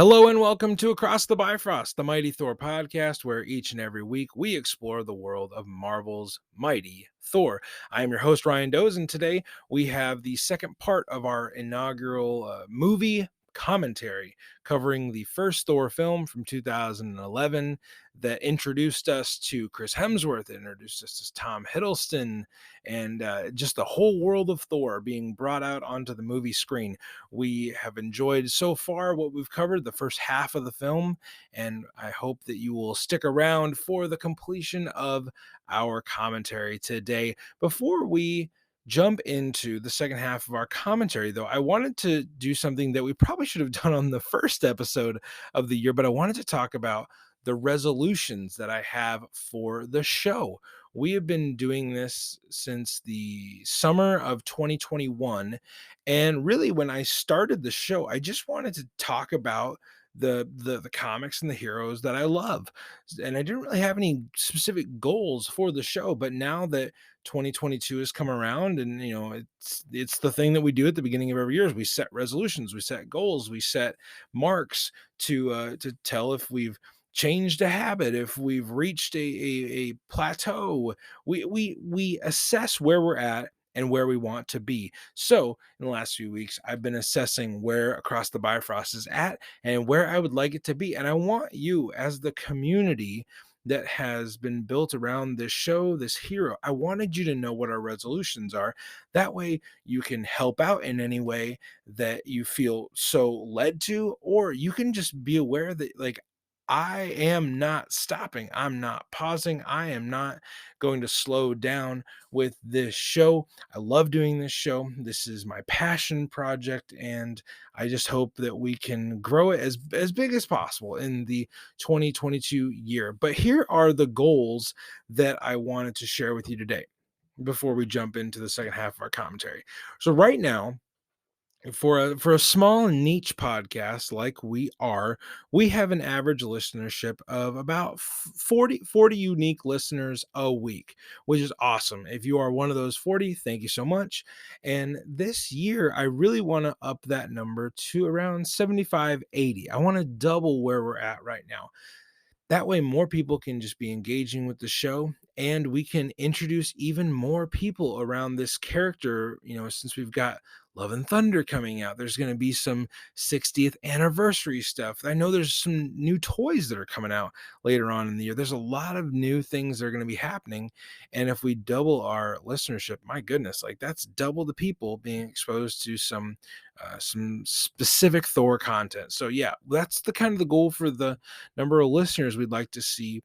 Hello and welcome to Across the Bifrost, the Mighty Thor podcast, where each and every week we explore the world of Marvel's Mighty Thor. I am your host, Ryan Doze, and today we have the second part of our inaugural movie commentary covering the first Thor film from 2011 that introduced us to Chris Hemsworth, introduced us to Tom Hiddleston, and just the whole world of Thor being brought out onto the movie screen. We have enjoyed so far what we've covered, the first half of the film, and I hope that you will stick around for the completion of our commentary today. Before we jump into the second half of our commentary, though, I wanted to do something that we probably should have done on the first episode of the year, but I wanted to talk about the resolutions that I have for the show. We have been doing this since the summer of 2021, and really, when I started the show, I just wanted to talk about the comics and the heroes that I love. And I didn't really have any specific goals for the show, but now that 2022 has come around, and it's the thing that we do at the beginning of every year is we set resolutions, we set goals, we set marks to tell if we've changed a habit, if we've reached a plateau. We assess where we're at and where we want to be. So in the last few weeks, I've been assessing where Across the Bifrost is at and where I would like it to be. And I want you, as the community that has been built around this show, this hero, I wanted you to know what our resolutions are. That way you can help out in any way that you feel so led to, or you can just be aware that, like, I am not stopping. I'm not pausing. I am not going to slow down with this show. I love doing this show. This is my passion project, and I just hope that we can grow it as big as possible in the 2022 year. But here are the goals that I wanted to share with you today before we jump into the second half of our commentary. So right now, for a small niche podcast like we are, we have an average listenership of about 40 unique listeners a week, which is awesome. If you are one of those 40, thank you so much. And this year, I really want to up that number to around 75, 80. I want to double where we're at right now. That way, more people can just be engaging with the show, and we can introduce even more people around this character. Since we've got Love and Thunder coming out, there's going to be some 60th anniversary stuff. I know there's some new toys that are coming out later on in the year. There's a lot of new things that are going to be happening. And if we double our listenership, my goodness, like that's double the people being exposed to some specific Thor content. So yeah, that's the kind of the goal for the number of listeners we'd like to see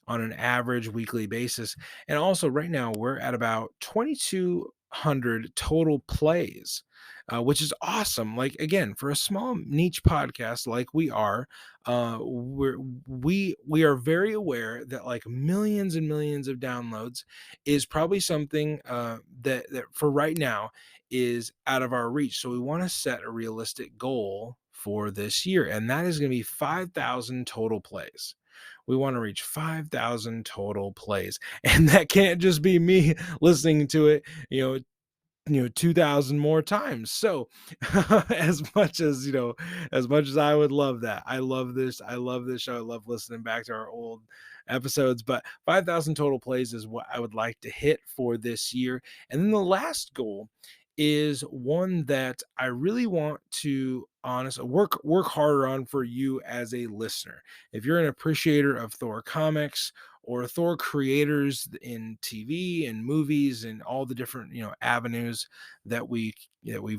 on an average weekly basis. And also right now we're at about 2,200 total plays, which is awesome. Like, again, for a small niche podcast like we are, we are very aware that like millions and millions of downloads is probably something that for right now is out of our reach. So we want to set a realistic goal for this year, and that is going to be 5,000 total plays. We want to reach 5,000 total plays, and that can't just be me listening to it, 2,000 more times. So as much as I would love that, I love this show. I love listening back to our old episodes, but 5,000 total plays is what I would like to hit for this year. And then the last goal is one that I really want to honestly work harder on for you as a listener. If you're an appreciator of Thor comics or Thor creators in TV and movies and all the different avenues that we've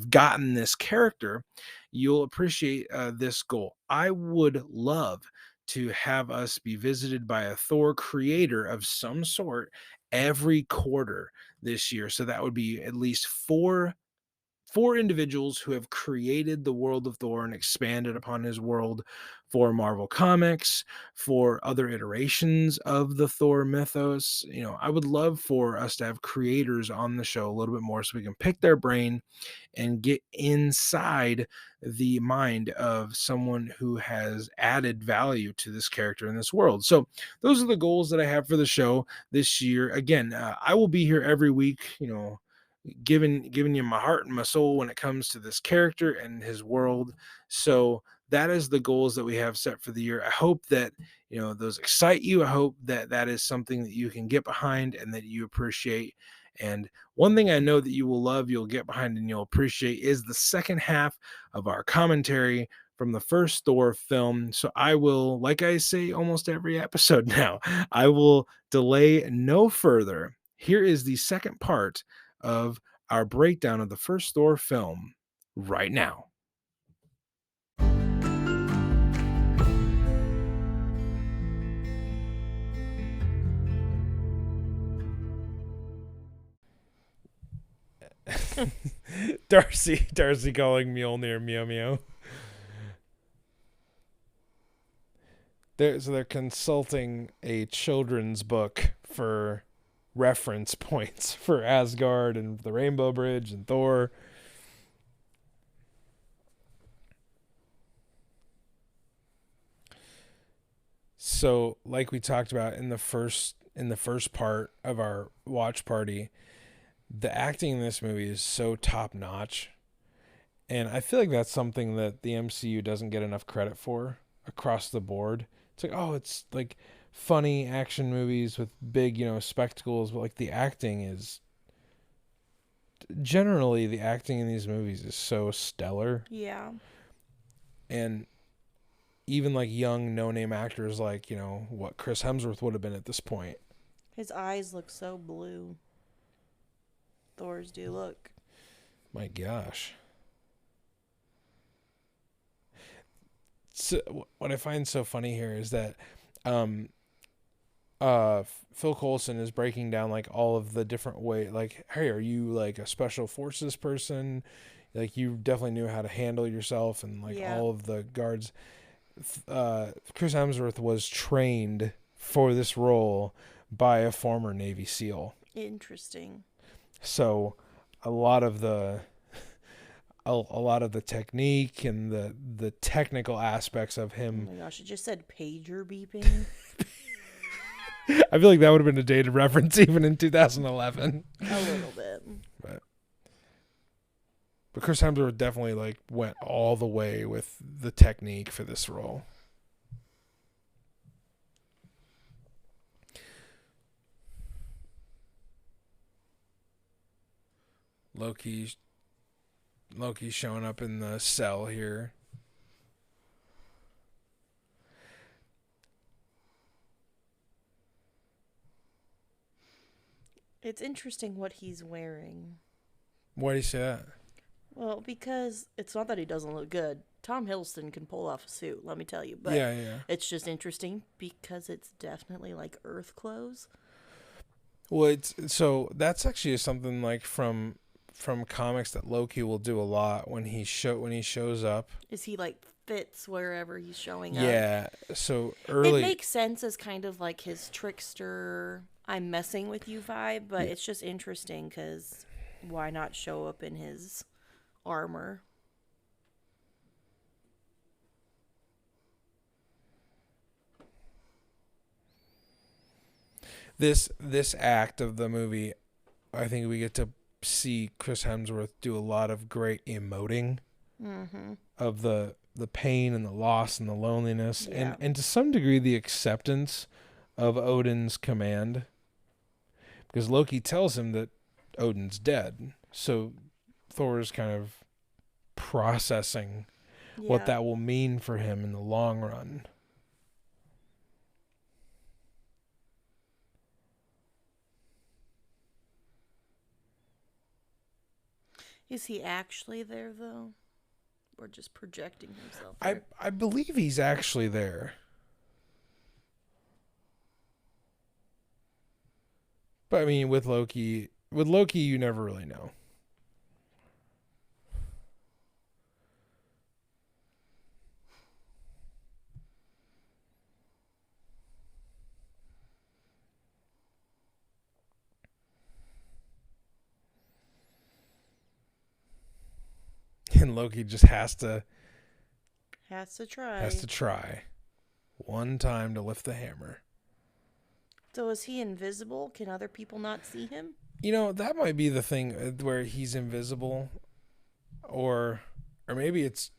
gotten this character, you'll appreciate this goal. I would love to have us be visited by a Thor creator of some sort every quarter this year. So that would be at least four individuals who have created the world of Thor and expanded upon his world for Marvel Comics, for other iterations of the Thor mythos. I would love for us to have creators on the show a little bit more so we can pick their brain and get inside the mind of someone who has added value to this character in this world. So those are the goals that I have for the show this year. Again, I will be here every week, giving you my heart and my soul when it comes to this character and his world. So that is the goals that we have set for the year. I hope that, those excite you. I hope that that is something that you can get behind and that you appreciate. And one thing I know that you will love, you'll get behind, and you'll appreciate is the second half of our commentary from the first Thor film. So I will, like I say almost every episode now, I will delay no further. Here is the second part of our breakdown of the first Thor film right now. Darcy calling Mjolnir Meow Meow. So they're consulting a children's book for reference points for Asgard and the Rainbow Bridge and Thor. So, like we talked about in the first part of our watch party, the acting in this movie is so top notch. And I feel like that's something that the MCU doesn't get enough credit for across the board. It's like, oh, it's like funny action movies with big, spectacles, but like the acting is generally, the acting in these movies is so stellar. Yeah. And even like young no-name actors like, what Chris Hemsworth would have been at this point. His eyes look so blue. Thor's do look. My gosh. So, what I find so funny here is that Phil Coulson is breaking down like all of the different ways, like, hey, are you like a special forces person? Like, you definitely knew how to handle yourself, and like all of the guards. Chris Hemsworth was trained for this role by a former Navy SEAL. Interesting. So a lot of the technique and the technical aspects of him. Oh my gosh, it just said pager beeping. I feel like that would have been a dated reference even in 2011. A little bit. But Chris Hemsworth definitely like went all the way with the technique for this role. Loki showing up in the cell here. It's interesting what he's wearing. Why do you say that? Well, because it's not that he doesn't look good. Tom Hiddleston can pull off a suit, let me tell you. But yeah. It's just interesting because it's definitely like Earth clothes. Well, so that's actually something like from comics that Loki will do a lot when he shows up. Is he like fits wherever he's showing up? Yeah. So early, it makes sense as kind of like his trickster, I'm messing with you vibe, but it's just interesting because why not show up in his armor? This act of the movie, I think we get to see Chris Hemsworth do a lot of great emoting of the pain and the loss and the loneliness, and to some degree the acceptance of Odin's command, because Loki tells him that Odin's dead, so Thor is kind of processing what that will mean for him in the long run. Is he actually there, though? Or just projecting himself there? I believe he's actually there. But I mean, with Loki, you never really know. And Loki just has to try one time to lift the hammer. So is he invisible? Can other people not see him? That might be the thing where he's invisible, or maybe it's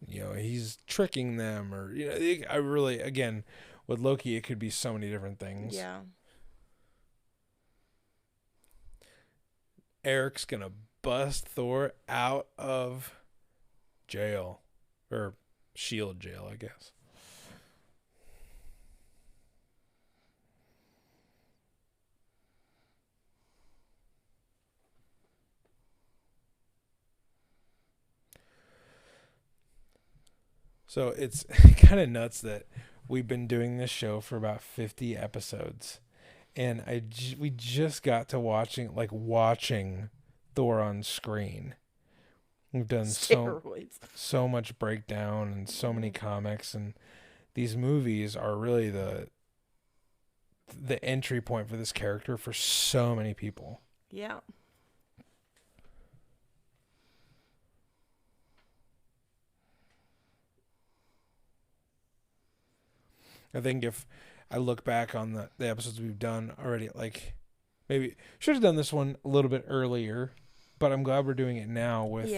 he's tricking them, or I really, again, with Loki, it could be so many different things. Yeah. Eric's gonna bust Thor out of jail, or Shield jail, I guess. So it's kind of nuts that we've been doing this show for about 50 episodes, and we just got to watching Thor on screen. We've done so much breakdown and so many comics, and these movies are really the entry point for this character for so many people. Yeah. I think if I look back on the episodes we've done already, like maybe should have done this one a little bit earlier, but I'm glad we're doing it now with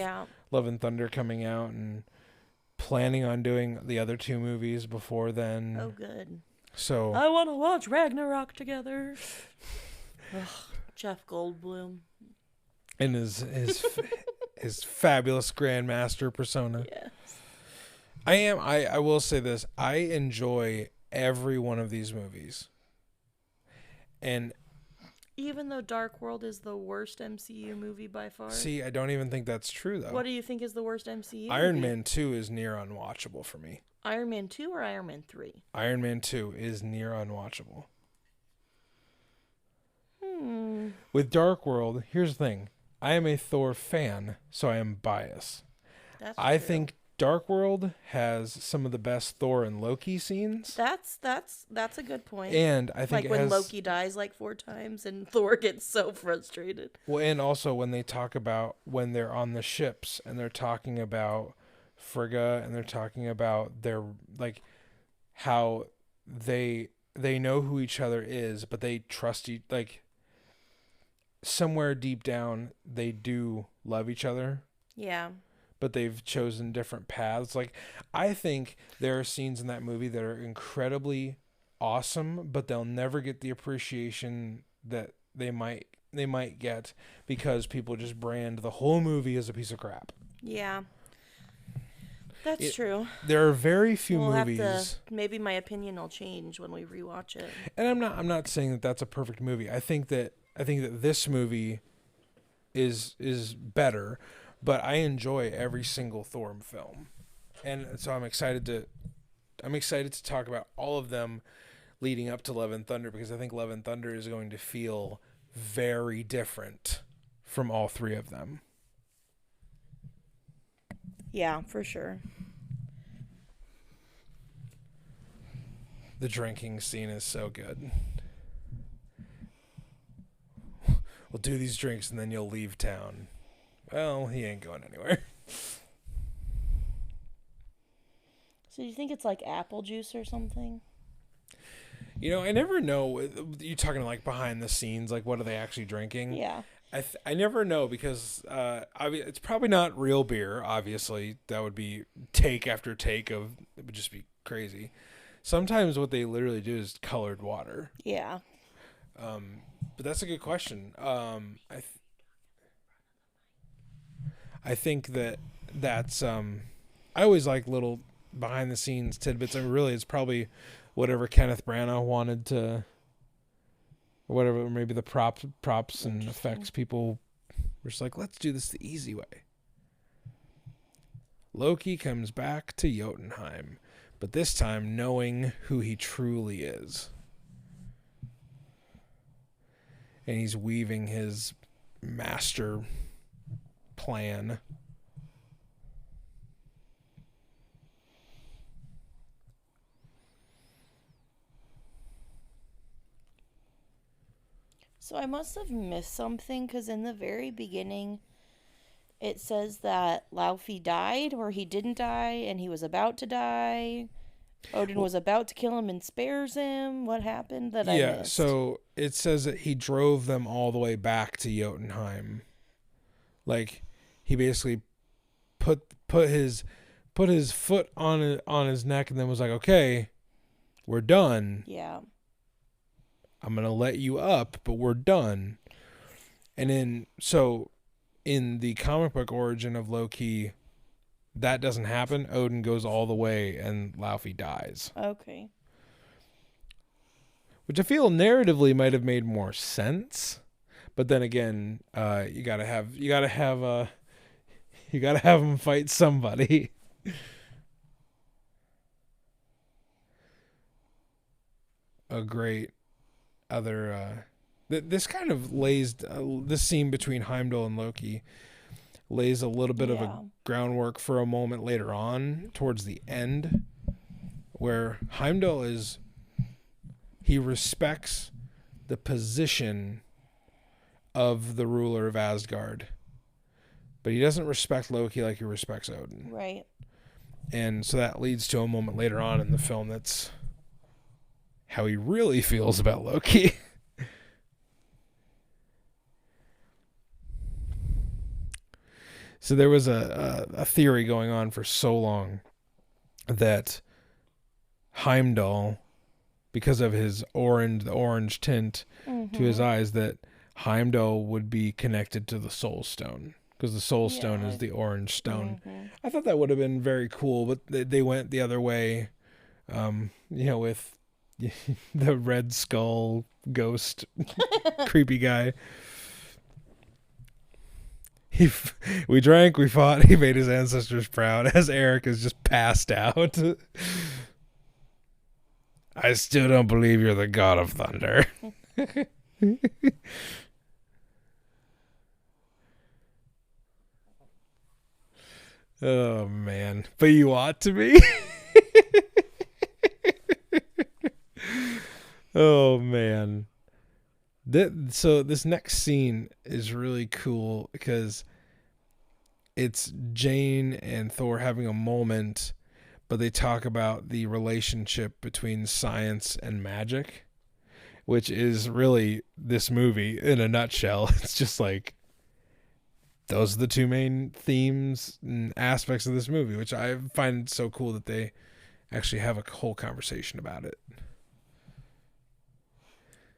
Love and Thunder coming out, and planning on doing the other two movies before then. Oh, good. So I want to watch Ragnarok together. Ugh, Jeff Goldblum. And his fabulous Grandmaster persona. Yes. I will say this. I enjoy every one of these movies. And even though Dark World is the worst MCU movie by far. See, I don't even think that's true, though. What do you think is the worst MCU Iron Man 2 is near unwatchable for me. Iron Man 2 or Iron Man 3? Iron Man 2 is near unwatchable. With Dark World, here's the thing. I am a Thor fan, so I am biased. I think Dark World has some of the best Thor and Loki scenes. That's a good point. And I think when Loki dies 4 times and Thor gets so frustrated. Well, and also when they talk about when they're on the ships and they're talking about Frigga, and they're talking about their how they know who each other is, but they trust somewhere deep down they do love each other. Yeah. But they've chosen different paths. I think there are scenes in that movie that are incredibly awesome, but they'll never get the appreciation that they might get because people just brand the whole movie as a piece of crap. Yeah. That's true. There are very few movies. Maybe my opinion will change when we rewatch it. And I'm not saying that that's a perfect movie. I think that this movie is better, but I enjoy every single Thor film. And so I'm excited to talk about all of them leading up to Love and Thunder, because I think Love and Thunder is going to feel very different from all three of them. Yeah, for sure. The drinking scene is so good. We'll do these drinks and then you'll leave town. Well, he ain't going anywhere. So do you think it's like apple juice or something? I never know. You talking behind the scenes, what are they actually drinking? Yeah. I never know, because it's probably not real beer, obviously. That would be take after take it would just be crazy. Sometimes what they literally do is colored water. Yeah. But that's a good question. I think that's I always like little behind the scenes tidbits. I mean, really, it's probably whatever Kenneth Branagh wanted to, or whatever, maybe the props and effects people were just let's do this the easy way. Loki comes back to Jotunheim, but this time knowing who he truly is. And he's weaving his master plan. So I must have missed something, because in the very beginning it says that Laufey died, or he didn't die and he was about to die. Odin was about to kill him and spares him. What happened that I missed? Yeah, so it says that he drove them all the way back to Jotunheim. He basically put his put his foot on his neck and then was like, "Okay, we're done. Yeah. I'm gonna let you up, but we're done." And in the comic book origin of Loki, that doesn't happen. Odin goes all the way and Laufey dies. Okay. Which I feel narratively might have made more sense. But then again, you gotta have him fight somebody. A great other this kind of lays this scene between Heimdall and Loki lays a little bit of a groundwork for a moment later on towards the end where Heimdall he respects the position of the ruler of Asgard, but he doesn't respect Loki like he respects Odin. Right. And so that leads to a moment later on in the film that's how he really feels about Loki. So there was a theory going on for so long that Heimdall, because of his orange tint to his eyes, that Heimdall would be connected to the Soul Stone because the Soul Stone is the orange stone. I thought that would have been very cool, but they went the other way, with the Red Skull ghost creepy guy. We drank, we fought, he made his ancestors proud as Eric is just passed out. I still don't believe you're the god of thunder. Oh, man. But you ought to be. Oh, man. So this next scene is really cool because it's Jane and Thor having a moment, but they talk about the relationship between science and magic, which is really this movie in a nutshell. It's just like those are the two main themes and aspects of this movie, which I find so cool that they actually have a whole conversation about it.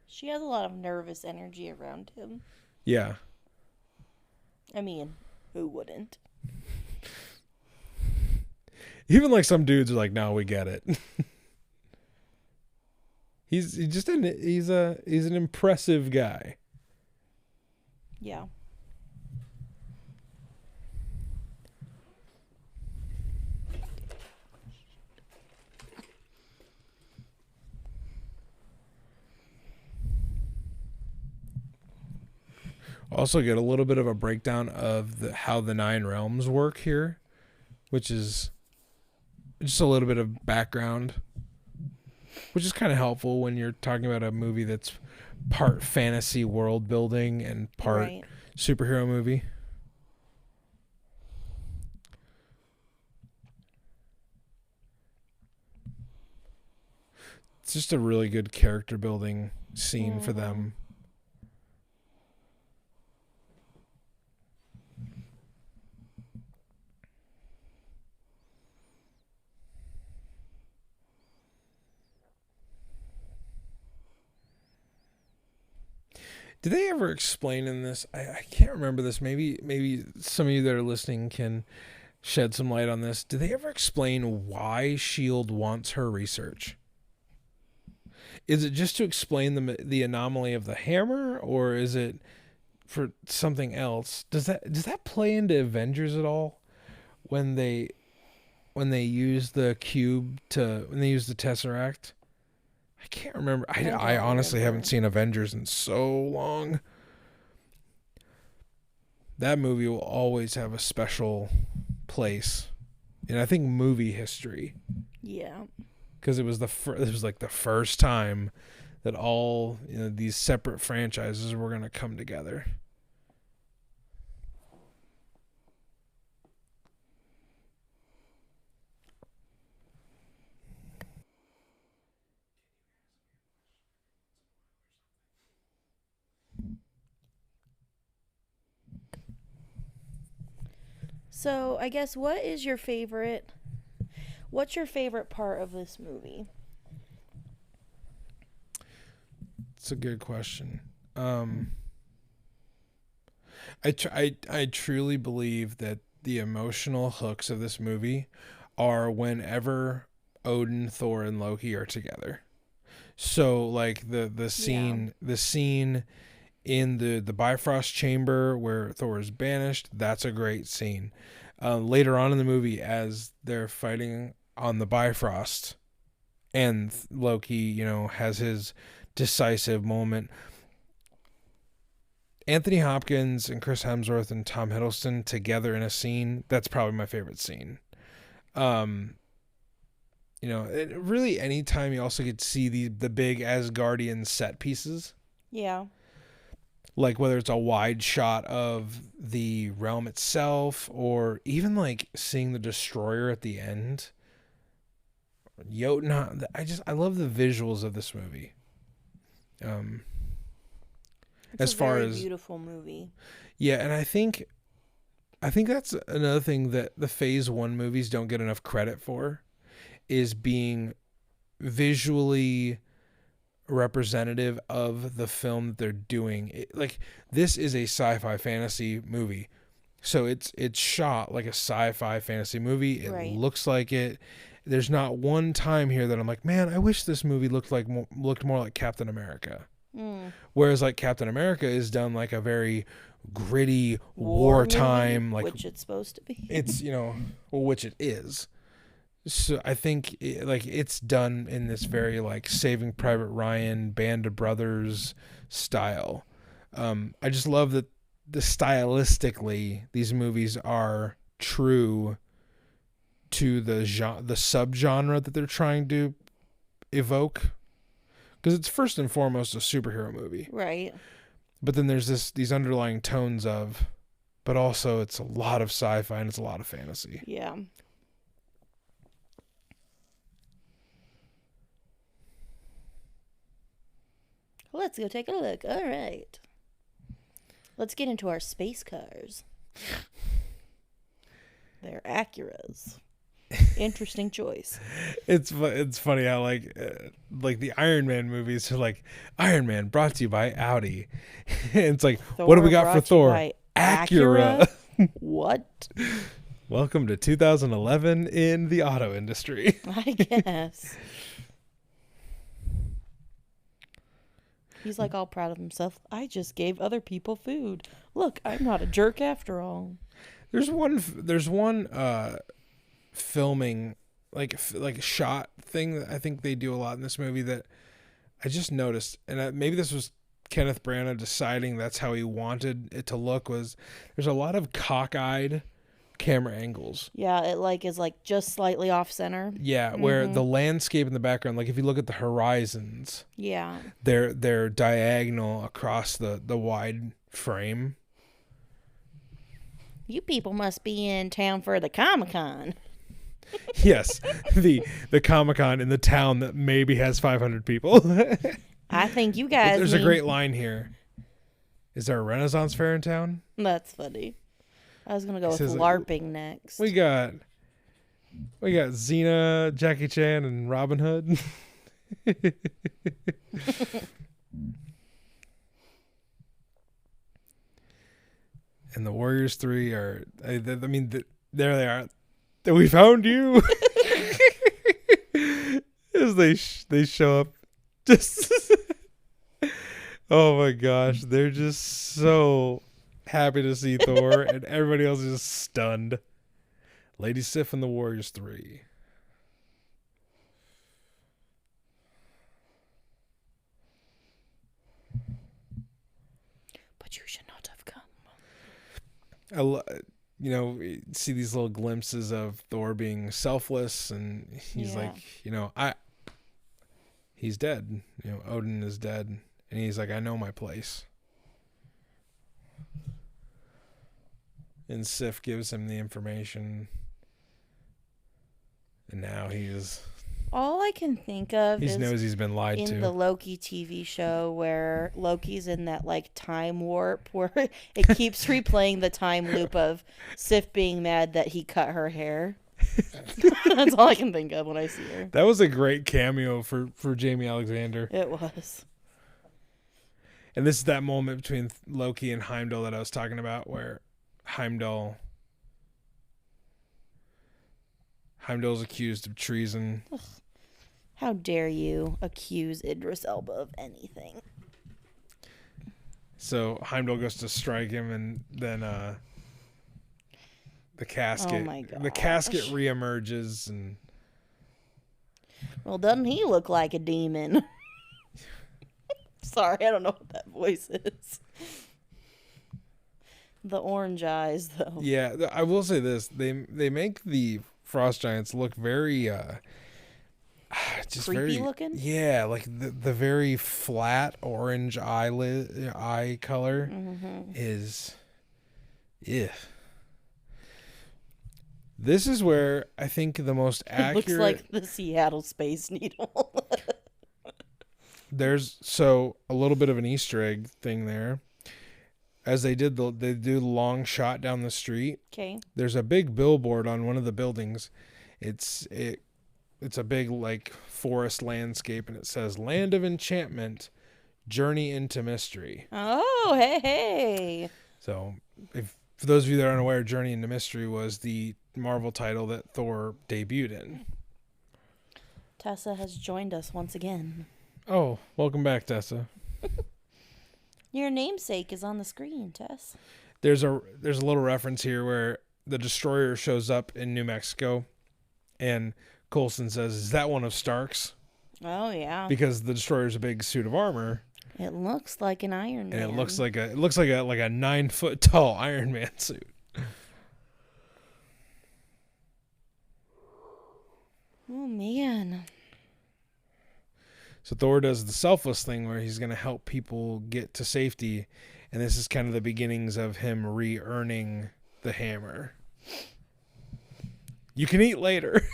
She has a lot of nervous energy around him. Yeah. I mean, who wouldn't? Even like some dudes are like, "No, we get it." he's an impressive guy. Yeah. Also get a little bit of a breakdown of how the 9 realms work here, which is just a little bit of background, which is kind of helpful when you're talking about a movie that's part fantasy world building and part superhero movie. It's just a really good character building scene for them. Did they ever explain in this? I can't remember this. Maybe some of you that are listening can shed some light on this. Did they ever explain why S.H.I.E.L.D. wants her research? Is it just to explain the anomaly of the hammer, or is it for something else? Does that play into Avengers at all? When they use the cube when they use the Tesseract? I can't remember. I honestly haven't seen Avengers in so long. That movie will always have a special place in, I think, movie history. Yeah. Because it was like the first time that all these separate franchises were going to come together. So, I guess what is your favorite What's your favorite part of this movie? It's a good question. I truly believe that the emotional hooks of this movie are whenever Odin, Thor, and Loki are together. So like the scene in the Bifrost chamber where Thor is banished, that's a great scene. Later on in the movie, as they're fighting on the Bifrost, and Loki, has his decisive moment. Anthony Hopkins and Chris Hemsworth and Tom Hiddleston together in a scene, that's probably my favorite scene. Really anytime you also get to see the big Asgardian set pieces. Yeah. Like whether it's a wide shot of the realm itself or even like seeing the destroyer at the end. Jotun, I love the visuals of this movie. It's a very beautiful movie. Yeah, and I think that's another thing that the Phase 1 movies don't get enough credit for, is being visually representative of the film that they're doing. Like, this is a sci-fi fantasy movie. So it's shot like a sci-fi fantasy movie. It looks like it. There's not one time here that I'm like, man, I wish this movie looked more like Captain America. Whereas like Captain America is done like a very gritty wartime movie, like, which it's supposed to be. It's which it is. So I think it's done in this very like Saving Private Ryan, Band of Brothers style. I just love that stylistically these movies are true to the subgenre that they're trying to evoke. Because it's first and foremost a superhero movie. Right. But then there's these underlying tones of, but also it's a lot of sci-fi and it's a lot of fantasy. Yeah. Let's go take a look. All right. Let's get into our space cars. They're Acuras. Interesting choice. It's funny how like the Iron Man movies are like, Iron Man brought to you by Audi. It's like, Thor, what do we got for Thor? Acura. What? Welcome to 2011 in the auto industry. I guess. He's like all proud of himself. I just gave other people food. Look, I'm not a jerk after all. There's one filming like shot thing that I think they do a lot in this movie that I just noticed, and maybe this was Kenneth Branagh deciding that's how he wanted it to look, was there's a lot of cockeyed camera angles. Yeah, it is just slightly off center. Yeah, where the landscape in the background, like if you look at the horizons, yeah, they're diagonal across the wide frame. You people must be in town for the Comic-Con. Yes, the Comic-Con in the town that maybe has 500 people. I think you guys. There's a great line here. Is there a Renaissance fair in town? That's funny. I was gonna go with LARPing next. We got Xena, Jackie Chan, and Robin Hood. And the Warriors 3 are. I mean, there they are. We found you. As they show up, just. Oh my gosh, they're just so happy to see Thor, and everybody else is stunned. Lady Sif and the Warriors 3. But you should not have come. See these little glimpses of Thor being selfless, and he's like, he's dead. Odin is dead, and he's like, I know my place. And Sif gives him the information, and now all I can think of he knows he's been lied to. In the Loki TV show where Loki's in that time warp where it keeps replaying the time loop of Sif being mad that he cut her hair. That's all I can think of when I see her. That was a great cameo for Jamie Alexander. It was. And this is that moment between Loki and Heimdall that I was talking about, where Heimdall's accused of treason. Ugh. How dare you accuse Idris Elba of anything? So Heimdall goes to strike him, and then the casket, Oh my gosh. the casket reemerges, and Well, doesn't he look like a demon? Sorry, I don't know what that voice is. The orange eyes, though. yeah, I will say this: they make the frost giants look very just Creepy very looking? Yeah, like the very flat orange eye color is This is where I think the most accurate. It looks like the Seattle Space Needle. There's so a little bit of an Easter egg thing there. As they do the long shot down the street. Okay. There's a big billboard on one of the buildings. It's a big like forest landscape, and it says "Land of Enchantment, Journey into Mystery." Oh, hey. So, for those of you that aren't aware, Journey into Mystery was the Marvel title that Thor debuted in. Tessa has joined us once again. Oh, welcome back, Tessa. Your namesake is on the screen, Tess. There's a little reference here where the destroyer shows up in New Mexico, and Coulson says, "Is that one of Stark's?" Oh yeah. Because the destroyer's a big suit of armor. It looks like an Iron Man. And it looks like a 9-foot tall Iron Man suit. Oh man. So Thor does the selfless thing where he's going to help people get to safety, and this is kind of the beginnings of him re-earning the hammer. You can eat later.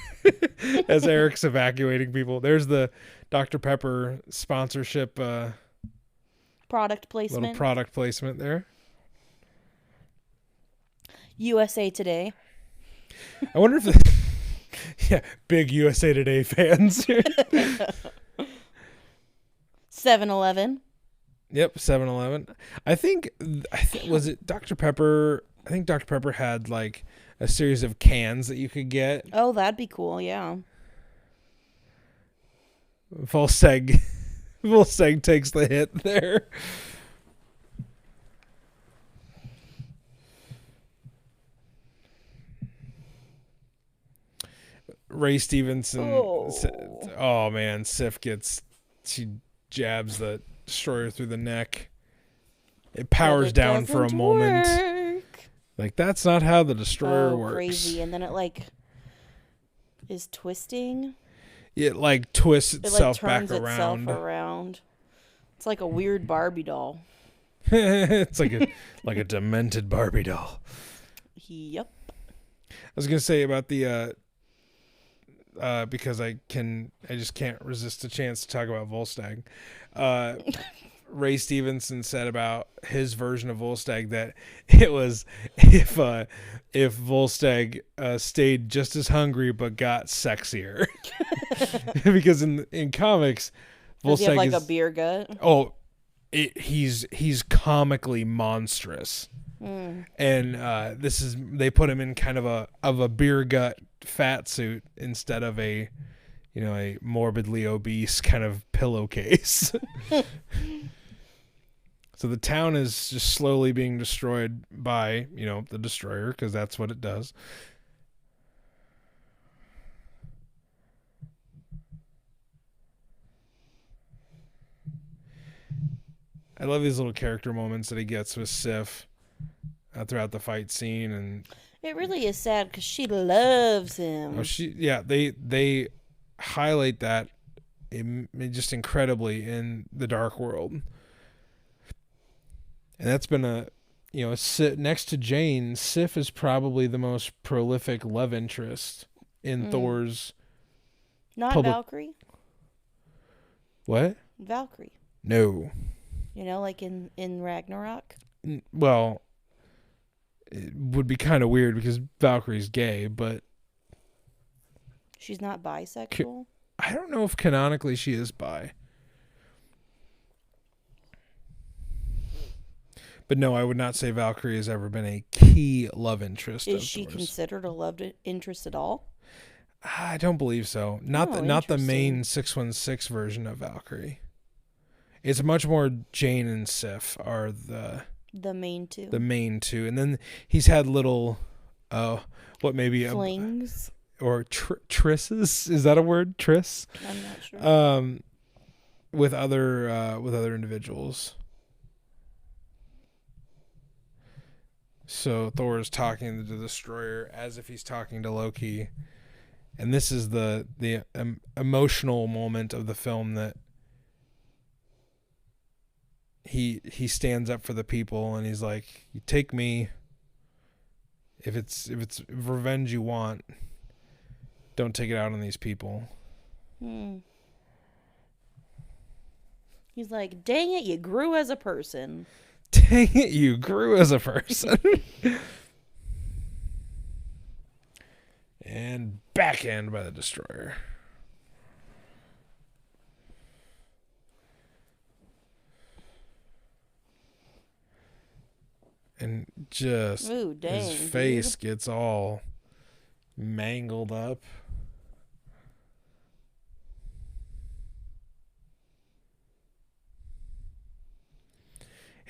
As Eric's evacuating people. There's the Dr. Pepper sponsorship product placement. Little product placement there. USA Today. I wonder if yeah, big USA Today fans. 7-Eleven. Yep, 7-Eleven. I think was it Dr. Pepper? I think Dr. Pepper had like a series of cans that you could get. Oh, that'd be cool, yeah. Volstagg takes the hit there. Ray Stevenson. Oh man, she jabs the destroyer through the neck. It powers down for a moment. Like, that's not how the destroyer works. Crazy. And then it like is twisting. It like twists itself turns back around. Itself around. It's like a weird Barbie doll. It's like a demented Barbie doll. Yep. I was gonna say about the because I just can't resist a chance to talk about Volstagg. Ray Stevenson said about his version of Volstagg that it was if Volstagg stayed just as hungry but got sexier. Because in comics, Does he have Volstagg like is a beer gut? Oh, he's comically monstrous. And they put him in kind of a beer gut fat suit instead of a morbidly obese kind of pillowcase. So the town is just slowly being destroyed by, the destroyer, because that's what it does. I love these little character moments that he gets with Sif throughout the fight scene, and it really is sad because she loves him. They highlight that just incredibly in the Dark World. And that's been next to Jane, Sif is probably the most prolific love interest in Thor's. Not Valkyrie? What? Valkyrie. No. Like in Ragnarok? Well, it would be kind of weird because Valkyrie's gay, but She's not bisexual? I don't know if canonically she is bi. But no, I would not say Valkyrie has ever been a key love interest Is of she Thor's. considered a love interest at all? I don't believe so. Not the main 616 version of Valkyrie. It's much more Jane and Sif are the main two. The main two, and then he's had little, flings or trisses. Is that a word? Triss? I'm not sure. With other individuals. So Thor is talking to the Destroyer as if he's talking to Loki, and this is the emotional moment of the film that he stands up for the people, and he's like, "You take me. If it's revenge you want, don't take it out on these people." He's like, "Dang it, you grew as a person." Dang it, you grew as a person. And backhand by the Destroyer. And just his face gets all mangled up.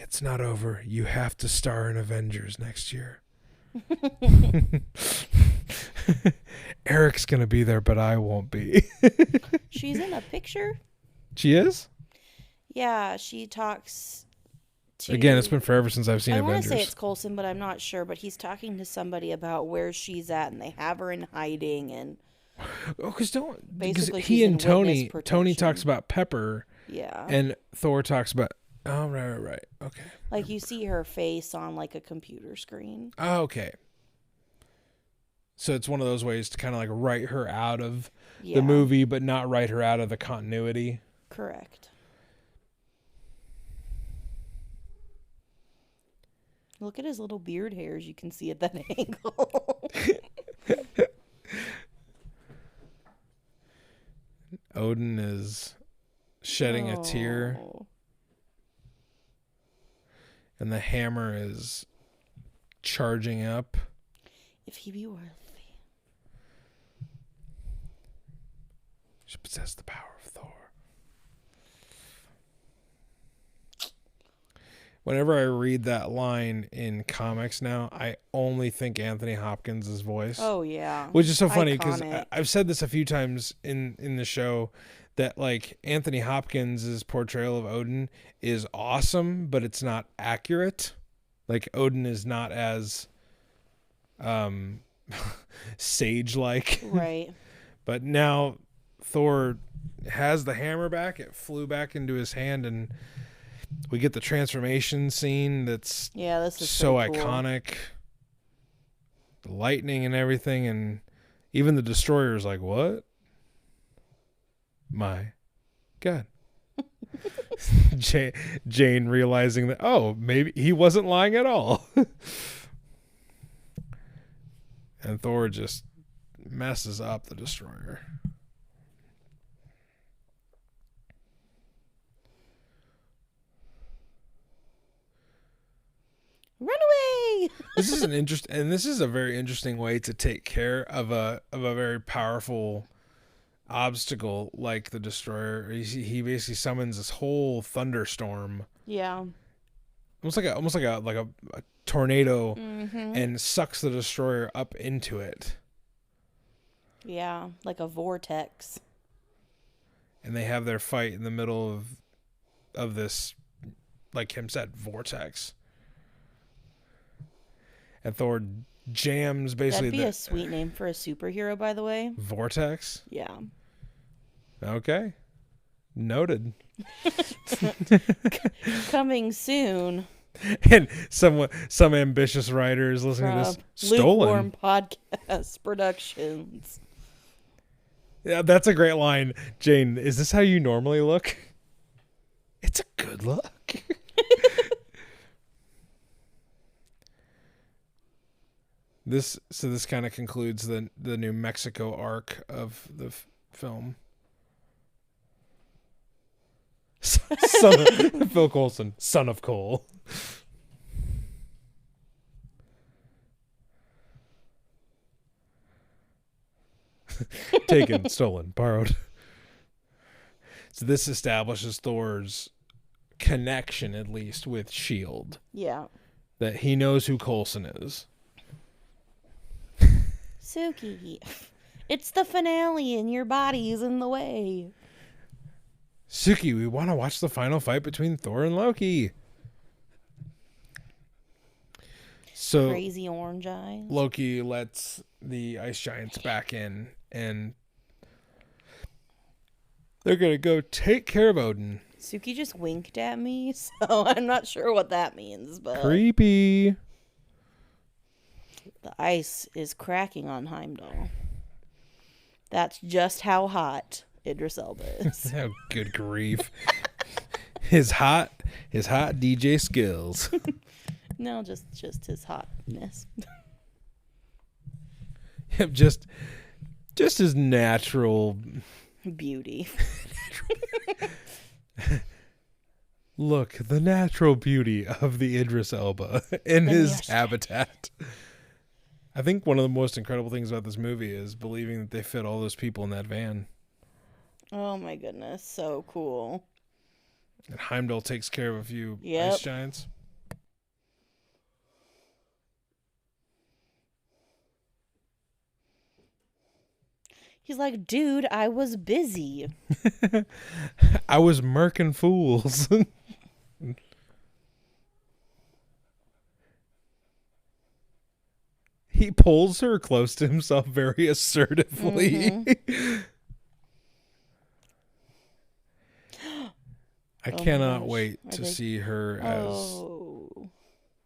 It's not over. You have to star in Avengers next year. Eric's going to be there, but I won't be. She's in a picture? She is? Yeah, she talks to... Again, it's been forever since I've seen Avengers. I want to say it's Coulson, but I'm not sure. But he's talking to somebody about where she's at, and they have her in hiding. And because he and Tony talks about Pepper. Yeah. And Thor talks about... Oh, right. Okay. Like, you see her face on, like, a computer screen. Oh, okay. So it's one of those ways to kind of, like, write her out of the movie, but not write her out of the continuity. Correct. Look at his little beard hairs you can see at that angle. Odin is shedding a tear. And the hammer is charging up. If he be worthy. She possesses the power of Thor. Whenever I read that line in comics now, I only think Anthony Hopkins' voice. Oh, yeah. Which is so funny because I've said this a few times in the show that, like, Anthony Hopkins' portrayal of Odin is awesome, but it's not accurate. Like, Odin is not as sage-like. Right. But now Thor has the hammer back. It flew back into his hand, and we get the transformation scene that's this is so cool. iconic. The lightning and everything, and even the Destroyer is like, what? My God. Jane realizing that, oh, maybe he wasn't lying at all. And Thor just messes up the Destroyer. Run away! This is a very interesting way to take care of a very powerful obstacle like the Destroyer. He basically summons this whole thunderstorm. Yeah. Almost like a tornado, and sucks the Destroyer up into it. Yeah, like a vortex. And they have their fight in the middle of this, like Kim said, vortex. And Thor jams basically. That'd be a sweet name for a superhero, by the way. Vortex? Yeah. Okay. Noted. Coming soon. And some ambitious writer is listening to this. Lukewarm Podcast Productions. Yeah, that's a great line. Jane, is this how you normally look? It's a good look. This kind of concludes the New Mexico arc of the film. Phil Coulson, son of Cole. Taken, stolen, borrowed. So this establishes Thor's connection, at least, with S.H.I.E.L.D. Yeah. That he knows who Coulson is. Suki, it's the finale and your body's in the way. Suki, we want to watch the final fight between Thor and Loki. So Crazy orange eyes. Loki lets the ice giants back in, and they're going to go take care of Odin. Suki just winked at me, so I'm not sure what that means, but Creepy. the ice is cracking on Heimdall. That's just how hot Idris Elba is. Oh, good grief. His hot DJ skills. No, just his hotness. Yep, just his natural Beauty. look, the natural beauty of the Idris Elba in his habitat. I think one of the most incredible things about this movie is believing that they fit all those people in that van. Oh my goodness, so cool. And Heimdall takes care of a few Yep. ice giants. He's like, dude, I was busy. I was murking fools. He pulls her close to himself very assertively. Mm-hmm. I Oh my cannot gosh. wait Are to they- see her as. Oh.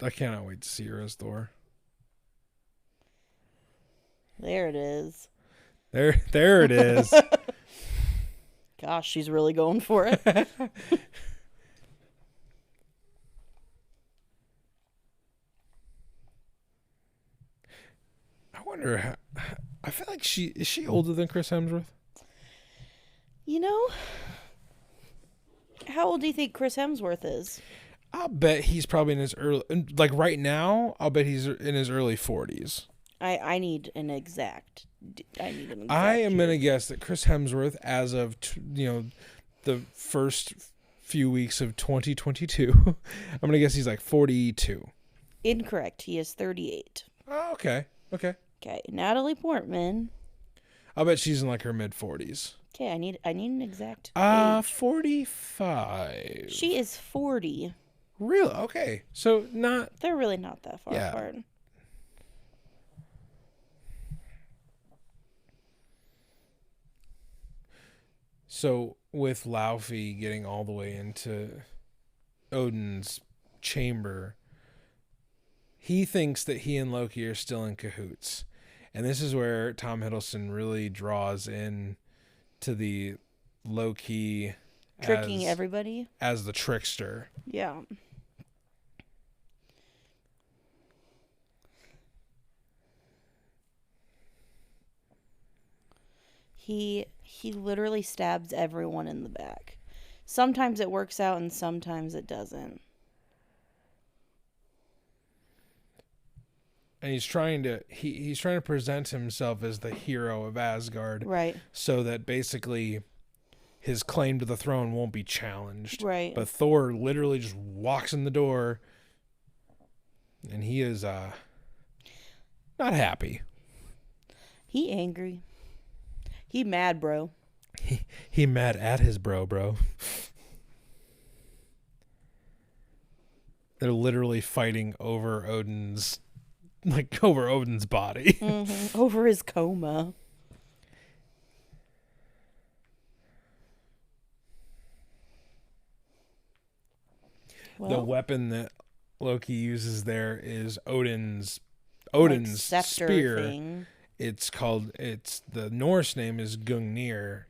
I cannot wait to see her as Thor. There it is. There it is. Gosh, she's really going for it. I wonder how. I feel like is she older than Chris Hemsworth? You know, how old do you think Chris Hemsworth is? I'll bet he's probably in his early. Like right now, I'll bet he's in his early 40s. I need an exact. I need an exact. I am year. gonna guess that Chris Hemsworth, as of the first few weeks of 2022, I'm gonna guess he's like 42. Incorrect. He is 38. Oh, okay. Okay, Natalie Portman. I'll bet she's in like her mid 40s. Okay, I need an exact. age. 45. She is 40. Really? Okay. So not. They're really not that far Yeah. apart. So with Laufey getting all the way into Odin's chamber, he thinks that he and Loki are still in cahoots. And this is where Tom Hiddleston really draws in to the Loki Tricking everybody. as the trickster. Yeah. He literally stabs everyone in the back. Sometimes it works out and sometimes it doesn't. And he's trying to present himself as the hero of Asgard, Right. so that basically his claim to the throne won't be challenged. Right. But Thor literally just walks in the door, and he is not happy. He angry. He mad, bro. He mad at his bro. They're literally fighting over Odin's body. Mm-hmm. Over his coma. The Well, weapon that Loki uses there is Odin's like scepter spear. thing. It's the Norse name is Gungnir.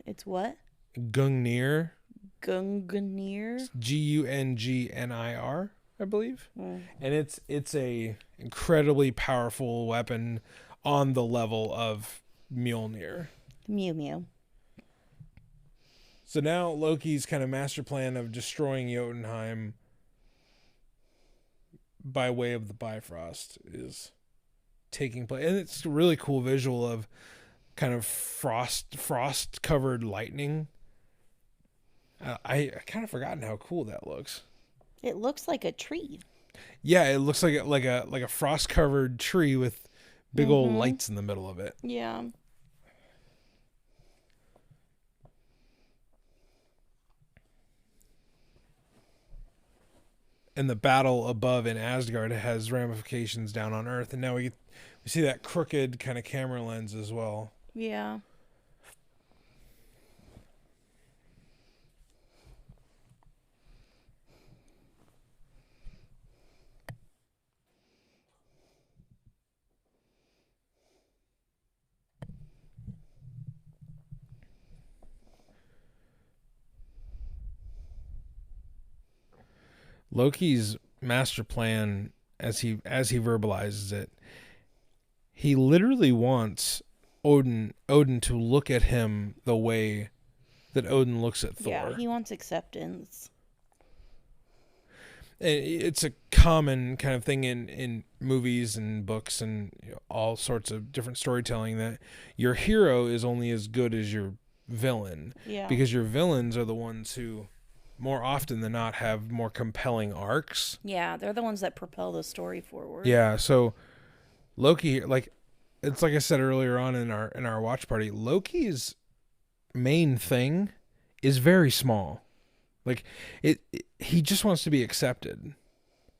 It's what? Gungnir. Gungnir? Gungnir. I believe. Mm. And it's a incredibly powerful weapon on the level of Mjolnir. Mew Mew. So now Loki's kind of master plan of destroying Jotunheim by way of the Bifrost is taking place, and it's a really cool visual of kind of frost covered lightning. I kind of forgotten how cool that looks. It looks like a tree. Yeah, it looks like a frost covered tree with big old Mm-hmm. lights in the middle of it. Yeah. And the battle above in Asgard has ramifications down on Earth, and now we see that crooked kind of camera lens as well. Yeah. Loki's master plan, as he verbalizes it, he literally wants Odin to look at him the way that Odin looks at Yeah, Thor. he wants acceptance. It's a common kind of thing in movies and books and all sorts of different storytelling, that your hero is only as good as your villain, Yeah. because your villains are the ones who more often than not have more compelling arcs. Yeah, they're the ones that propel the story forward. Yeah, so Loki, like, it's like I said earlier on in our watch party, Loki's main thing is very small. Like he just wants to be accepted.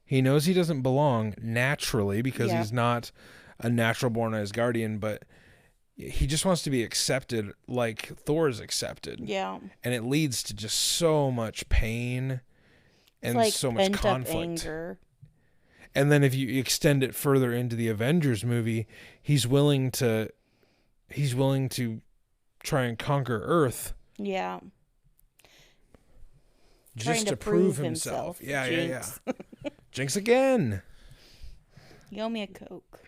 He knows he doesn't belong naturally because Yeah. he's not a natural born Asgardian, but he just wants to be accepted like Thor is accepted. Yeah. And it leads to just so much pain and It's like so much pent up conflict. anger. And then if you extend it further into the Avengers movie, he's willing to try and conquer Earth Yeah. just Trying to prove prove himself. himself. Yeah, Jinx. yeah. Jinx again. You owe me a Coke.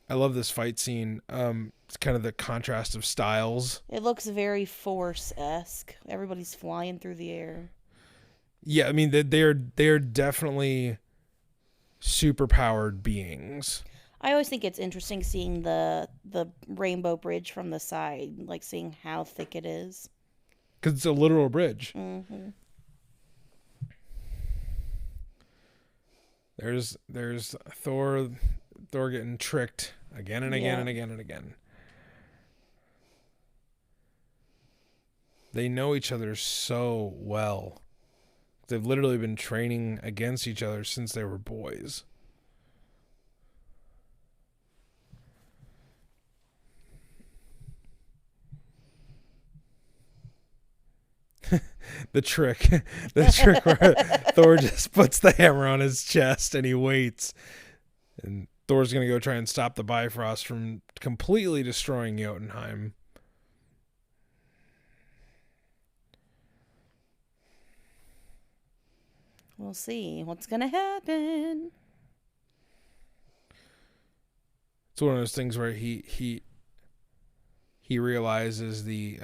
I love this fight scene. It's kind of the contrast of styles. It looks very Force-esque. Everybody's flying through the air. Yeah, I mean they're definitely super powered beings. I always think it's interesting seeing the rainbow bridge from the side, like seeing how thick it is. Because it's a literal bridge. Mm-hmm. There's Thor getting tricked again and again Yeah. and again and again. They know each other so well. They've literally been training against each other since they were boys. the trick where Thor just puts the hammer on his chest and he waits, and Thor's gonna go try and stop the Bifrost from completely destroying Jotunheim. We'll see what's gonna happen. It's one of those things where he realizes the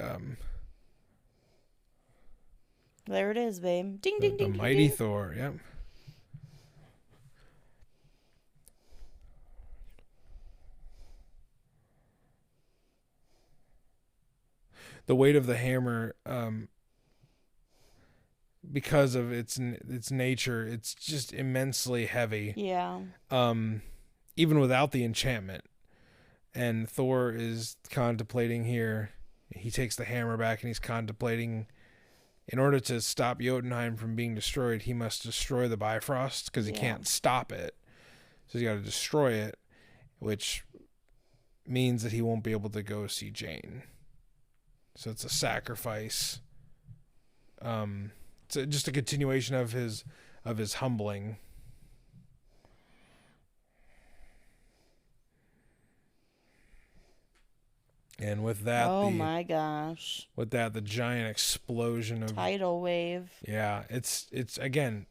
There it is, babe. Ding, ding, ding, ding, mighty ding. Thor. Yep. The weight of the hammer, because of its nature, it's just immensely heavy. Yeah. Even without the enchantment. And Thor is contemplating here. He takes the hammer back and he's contemplating, in order to stop Jotunheim from being destroyed, he must destroy the Bifrost because he can't stop it. So he's got to destroy it, which means that he won't be able to go see Jane. So it's a sacrifice. It's just a continuation of his humbling. And with that, my gosh. with that, the giant explosion of Tidal wave. yeah, it's again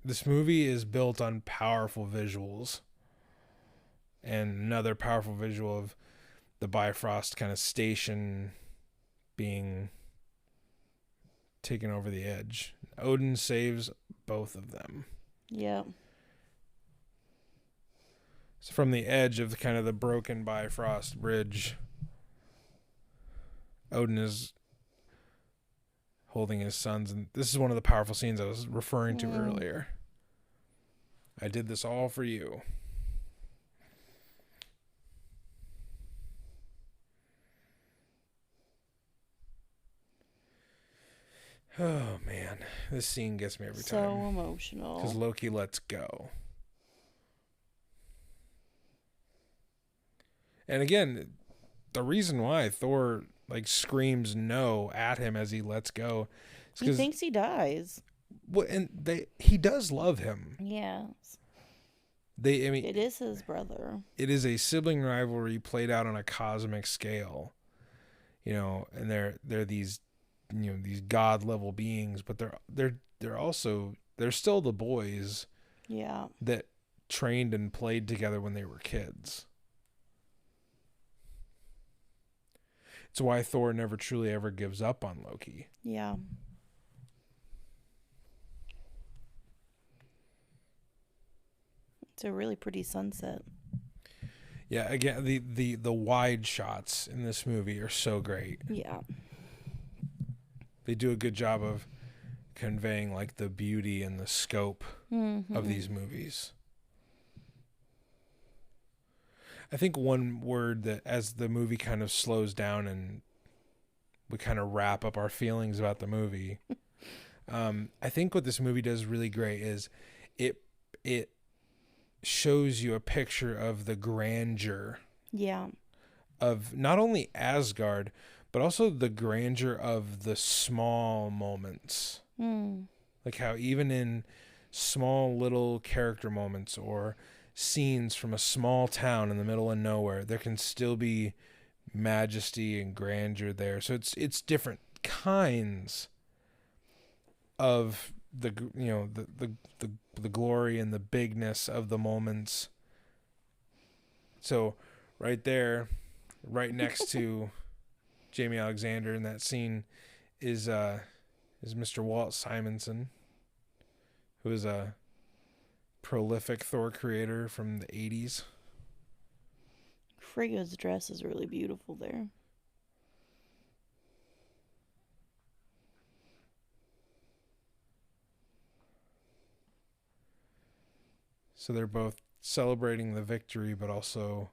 this movie is built on powerful visuals, and another powerful visual of the Bifrost kind of station being taken over the edge. Odin saves both of them. Yeah. So from the edge of the kind of the broken Bifrost bridge, Odin is holding his sons, and this is one of the powerful scenes I was referring to earlier. I did this all for you. Oh man, this scene gets me every time. So emotional. Because Loki lets go. And again, the reason why Thor like screams no at him as he lets go is he thinks he dies. Well, and he does love him. Yeah. It is his brother. It is a sibling rivalry played out on a cosmic scale. You know, and they're these, you know, these god level beings, but they're still the boys. Yeah. That trained and played together when they were kids. It's why Thor never truly ever gives up on Loki. Yeah. It's a really pretty sunset. Yeah, again, the wide shots in this movie are so great. Yeah. They do a good job of conveying like the beauty and the scope of these movies. I think one word that as the movie kind of slows down and we kind of wrap up our feelings about the movie, I think what this movie does really great is it shows you a picture of the grandeur of not only Asgard, but also the grandeur of the small moments. Like how even in small little character moments or scenes from a small town in the middle of nowhere, there can still be majesty and grandeur there. So it's different kinds of the, you know, the glory and the bigness of the moments. So right there, right next to Jamie Alexander in that scene is Mr. Walt Simonson, who is a prolific Thor creator from the 80s. Frigga's dress is really beautiful there. So they're both celebrating the victory, but also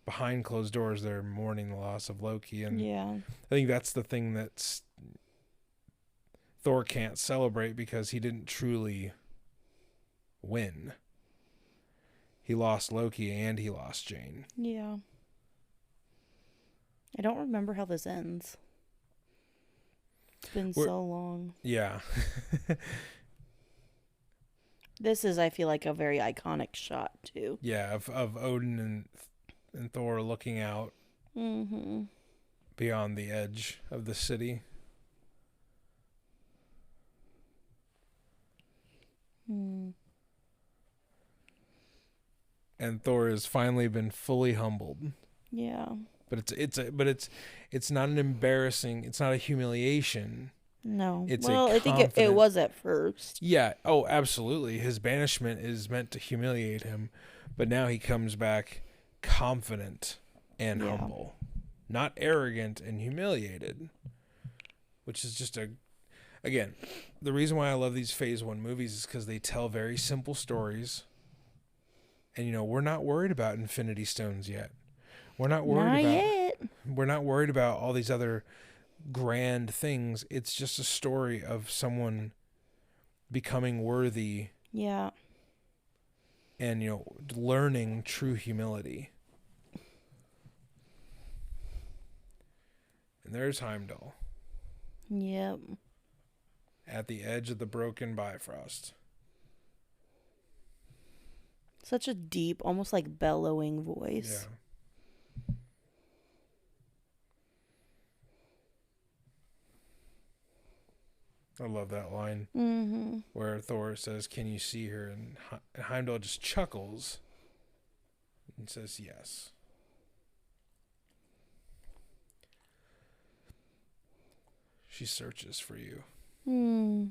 behind closed doors, they're mourning the loss of Loki. And I think that's the thing that's Thor can't celebrate because he didn't truly win. He lost Loki and he lost Jane. Yeah. I don't remember how this ends. It's been so long. Yeah. This is, I feel like, a very iconic shot, too. Yeah, of Odin and Thor looking out beyond the edge of the city. And Thor has finally been fully humbled. Yeah. But it's not an embarrassing, it's not a humiliation. No. It's I think it was at first. Yeah. Oh, absolutely. His banishment is meant to humiliate him, but now he comes back confident and humble, not arrogant and humiliated, which is just again, the reason why I love these Phase 1 movies is because they tell very simple stories. And, you know, we're not worried about Infinity Stones yet. We're not worried about all these other grand things. It's just a story of someone becoming worthy. Yeah. And, you know, learning true humility. And there's Heimdall. Yep. At the edge of the broken Bifrost. Such a deep, almost like bellowing voice. Yeah. I love that line Mm-hmm. where Thor says, "Can you see her?" And Heimdall just chuckles and says, "Yes." She searches for you. Hmm.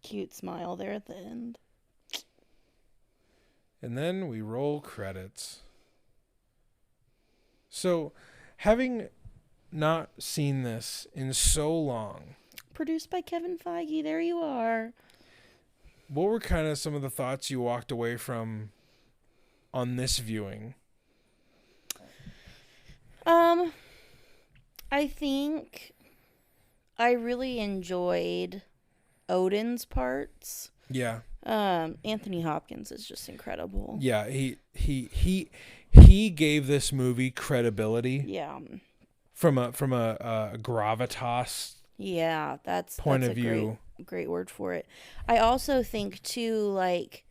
Cute smile there at the end. And then we roll credits. So, having not seen this in so long, Produced by Kevin Feige. There you are. what were kind of some of the thoughts you walked away from on this viewing? I think I really enjoyed Odin's parts. Yeah. Anthony Hopkins is just incredible. Yeah, he gave this movie credibility Yeah. from a gravitas Yeah, point that's of a view. great word for it. I also think too, like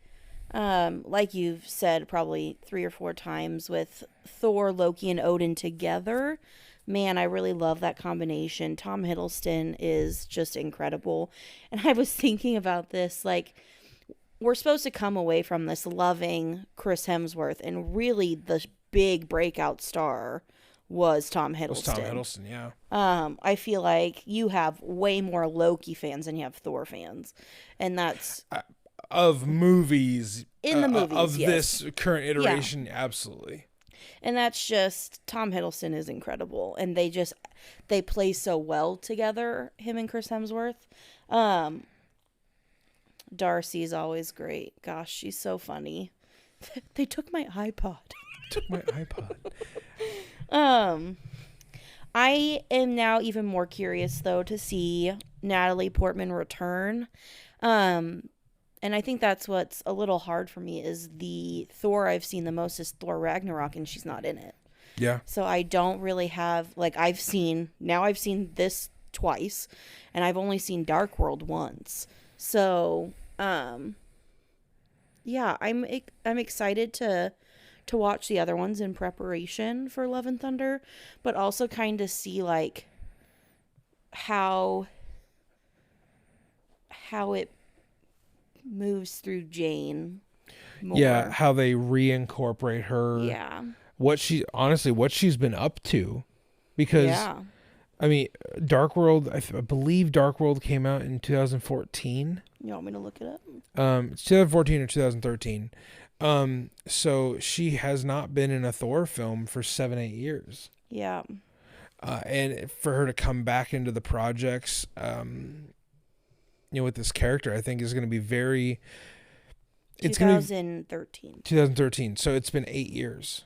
you've said probably 3 or 4 times with Thor, Loki, and Odin together. Man, I really love that combination. Tom Hiddleston is just incredible. And I was thinking about this, like, we're supposed to come away from this loving Chris Hemsworth, and really the big breakout star was Tom Hiddleston. Was Tom Hiddleston, yeah. I feel like you have way more Loki fans than you have Thor fans, and that's Of movies in the movies of yes. this current iteration, absolutely. And that's just Tom Hiddleston is incredible, and they play so well together, him and Chris Hemsworth. Darcy's always great. Gosh, she's so funny. They took my iPod. Took my iPod. I am now even more curious though to see Natalie Portman return. And I think that's what's a little hard for me is the Thor I've seen the most is Thor Ragnarok, and she's not in it. Yeah. So I don't really have, like, I've seen this twice, and I've only seen Dark World once. So, yeah, I'm excited to watch the other ones in preparation for Love and Thunder, but also kind of see, like, how it moves through Jane more. Yeah, how they reincorporate her. Yeah. What she's been up to. Because, Yeah. I mean, Dark World, I believe Dark World came out in 2014. You want me to look it up? It's 2014 or 2013. So she has not been in a Thor film for 7-8 years. Yeah. And for her to come back into the projects, with this character, I think is going to be very. It's 2013. 2013. So it's been 8 years.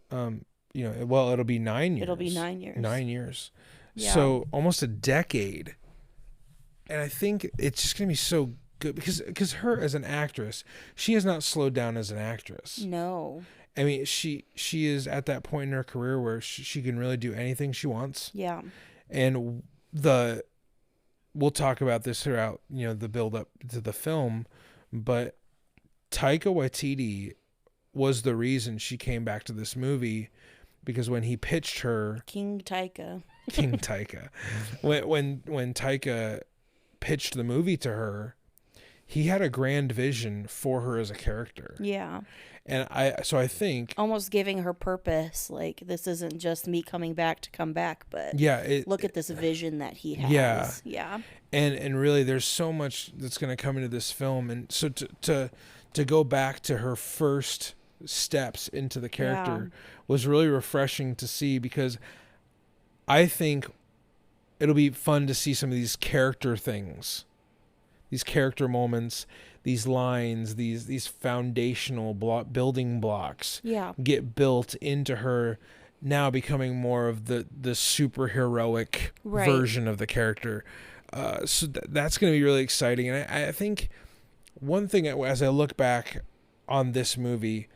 It'll be 9 years. It'll be 9 years. 9 years. Yeah. So almost a decade. And I think it's just going to be so good because her as an actress, she has not slowed down as an actress. No. I mean, she is at that point in her career where she can really do anything she wants. Yeah. And we'll talk about this throughout, the build up to the film, but Taika Waititi was the reason she came back to this movie, because when he pitched her King Taika, when Taika pitched the movie to her, he had a grand vision for her as a character. Yeah. And I think almost giving her purpose, like, this isn't just me coming back to come back, but look at this vision that he has. Yeah. And really there's so much that's going to come into this film, and so to go back to her first steps into the character was really refreshing to see, because I think it'll be fun to see some of these character things, these character moments, these lines, these foundational building blocks get built into her now becoming more of the superheroic version of the character. So that's going to be really exciting. And I think one thing, as I look back on this movie,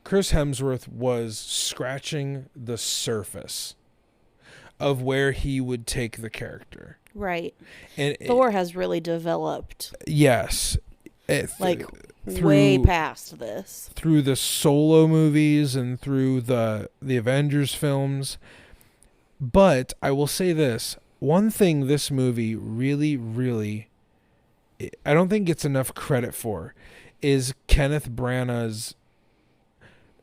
Chris Hemsworth was scratching the surface of where he would take the character. Right. And Thor has really developed. Yes. Way past this. Through the solo movies and through the Avengers films, But I will say this. One thing this movie really, really, I don't think gets enough credit for is Kenneth Branagh's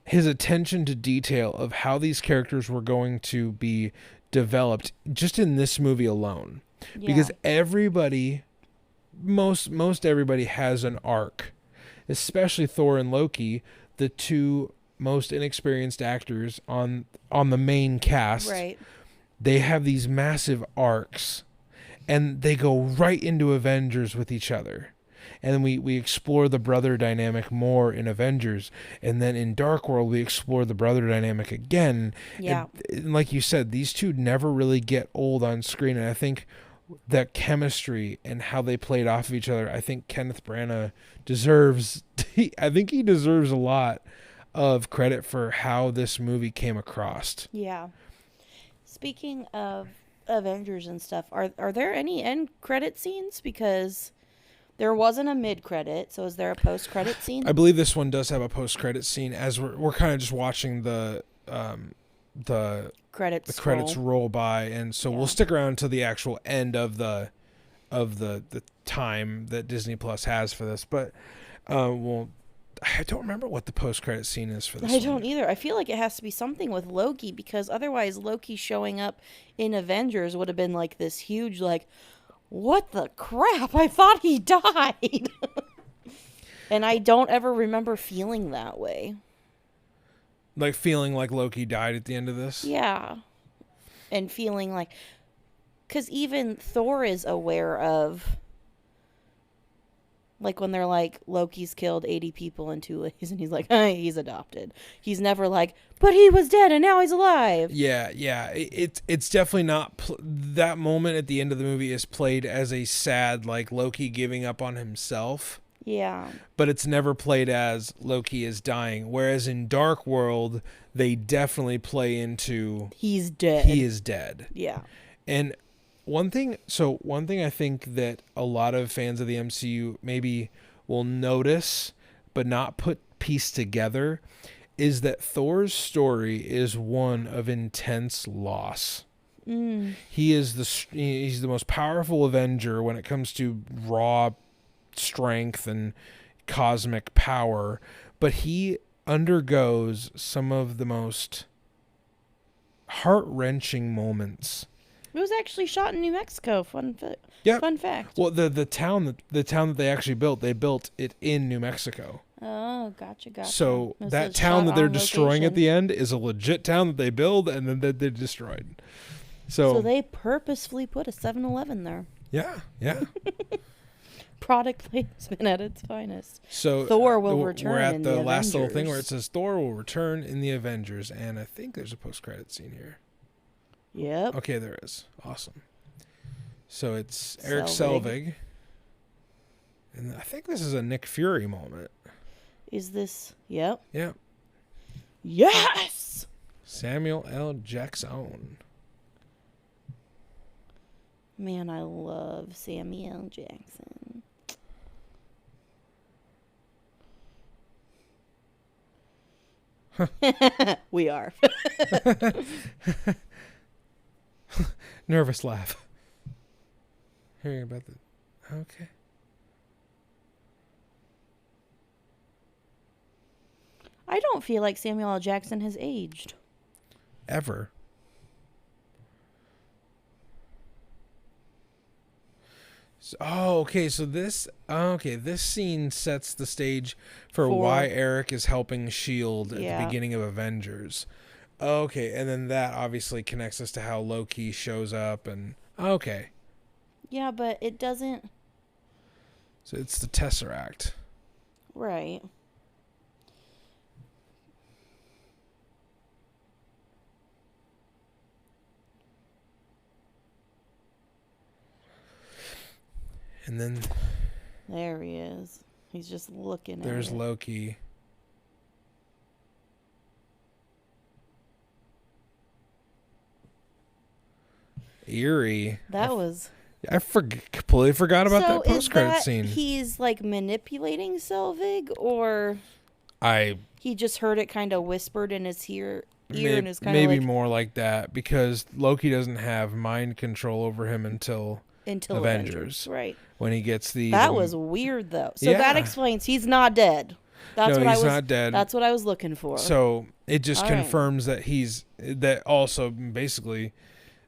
his attention to detail of how these characters were going to be developed just in this movie alone. Yeah. Because everybody, most everybody has an arc, especially Thor and Loki, the two most inexperienced actors on the main cast. Right. They have these massive arcs, and they go right into Avengers with each other. And then we explore the brother dynamic more in Avengers. And then in Dark World, we explore the brother dynamic again. Yeah. And like you said, these two never really get old on screen. And I think that chemistry and how they played off of each other, I think Kenneth Branagh deserves, I think he deserves a lot of credit for how this movie came across. Yeah. Speaking of Avengers and stuff, are there any end credit scenes? Because there wasn't a mid credit, so is there a post credit scene? I believe this one does have a post credit scene, as we're kind of just watching the credits roll by, and so we'll stick around to the actual end of the time that Disney Plus has for this. But I don't remember what the post credit scene is for this. I don't either. I feel like it has to be something with Loki, because otherwise Loki showing up in Avengers would have been like this huge, like, what the crap? I thought he died. And I don't ever remember feeling that way. Like feeling like Loki died at the end of this? Yeah. And feeling like, because even Thor is aware of, like, when they're like, Loki's killed 80 people in 2 days, and he's like, he's adopted. He's never like, but he was dead and now he's alive. Yeah. It's definitely not, that moment at the end of the movie is played as a sad, like, Loki giving up on himself. Yeah. But it's never played as Loki is dying. Whereas in Dark World, they definitely play into he's dead. He is dead. Yeah. And one thing I think that a lot of fans of the MCU maybe will notice but not put piece together is that Thor's story is one of intense loss. He's the most powerful Avenger when it comes to raw strength and cosmic power, but he undergoes some of the most heart-wrenching moments. It was actually shot in New Mexico. Fun fact. Well, the town that they actually built, they built it in New Mexico. Oh, gotcha. So that town that they're destroying at the end is a legit town that they build and then they destroyed. So they purposefully put a 7-Eleven there. Yeah. Product placement at its finest. So Thor will return. We're at in the the last Avengers. little thing where it says Thor will return in the Avengers, and I think there's a post-credit scene here. Yep. Okay, there is. Awesome. So it's Eric Selvig. And I think this is a Nick Fury moment. Is this? Yep. Yeah. Yes! Samuel L. Jackson. Man, I love Samuel Jackson. We are. Nervous laugh. Hearing about the... Okay. I don't feel like Samuel L. Jackson has aged. Ever. So this scene sets the stage for why Eric is helping S.H.I.E.L.D. at the beginning of Avengers. Okay, and then that obviously connects us to how Loki shows up and... Okay. Yeah, but it doesn't... So it's the Tesseract. Right. And then... There he is. He's just looking at it. There's Loki. Eerie. That was... I completely forgot about that post-credit scene. He's like manipulating Selvig, or he just heard it kind of whispered in his ear ear and is kind of Maybe like, more like that, because Loki doesn't have mind control over him until until Avengers, Avengers, right? when he gets That the was weird though. So that yeah. explains he's not dead. That's No, what I he's was. not dead. That's what I was looking for. So it just All right. confirms that he's that. Also, basically,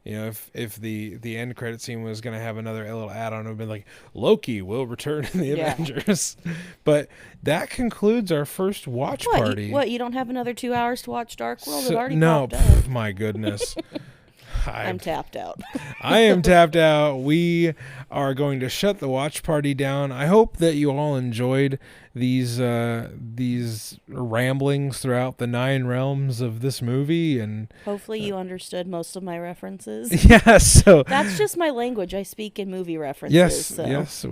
if the end credit scene was going to have another little add-on, it would have been like, Loki will return in the Yeah. Avengers. But that concludes our first watch What? party. You don't have another 2 hours to watch Dark World? It So, already no, popped up. my goodness. I'm tapped out. I am tapped out. We are going to shut the watch party down. I hope that you all enjoyed these ramblings throughout the 9 realms of this movie, and Hopefully you understood most of my references. yeah. So That's just my language. I speak in movie references. yes, So. yes,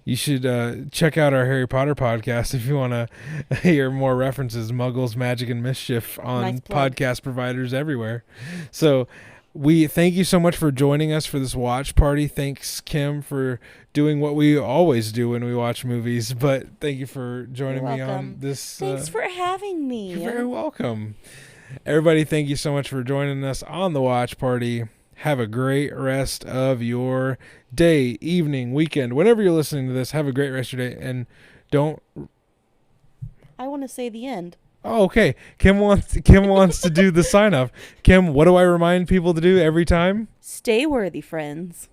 you should check out our Harry Potter podcast if you want to hear more references, Muggles, Magic, and Mischief on Nice plug. podcast providers everywhere. So we thank you so much for joining us for this watch party. Thanks, Kim, for doing what we always do when we watch movies. But thank you for joining me on this. Thanks for having me. You're very welcome. Everybody, thank you so much for joining us on the watch party. Have a great rest of your day, evening, weekend, whenever you're listening to this. Have a great rest of your day, and don't. I want to say the end. Oh, okay. Kim wants to do the sign off. Kim, what do I remind people to do every time? Stay worthy, friends.